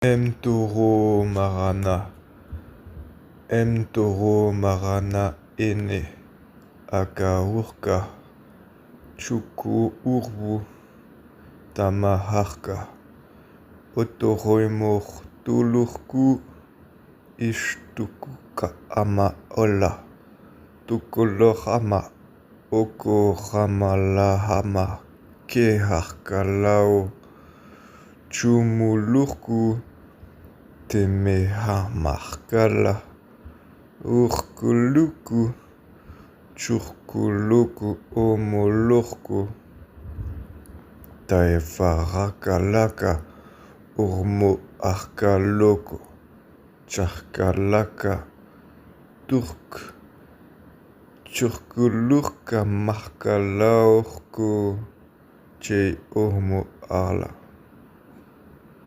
Emtoro marana ene akaurka chuku urbu tamaharka otoroimor tulurku ishtukuka ama olla tukolorama okoramalahama keharkalao chumulurku temehamarkala urkuluku churkuluku omolorku taefarakalaka urmo arkaloko charkalaka turk churkulurka markalaorku che urmo arla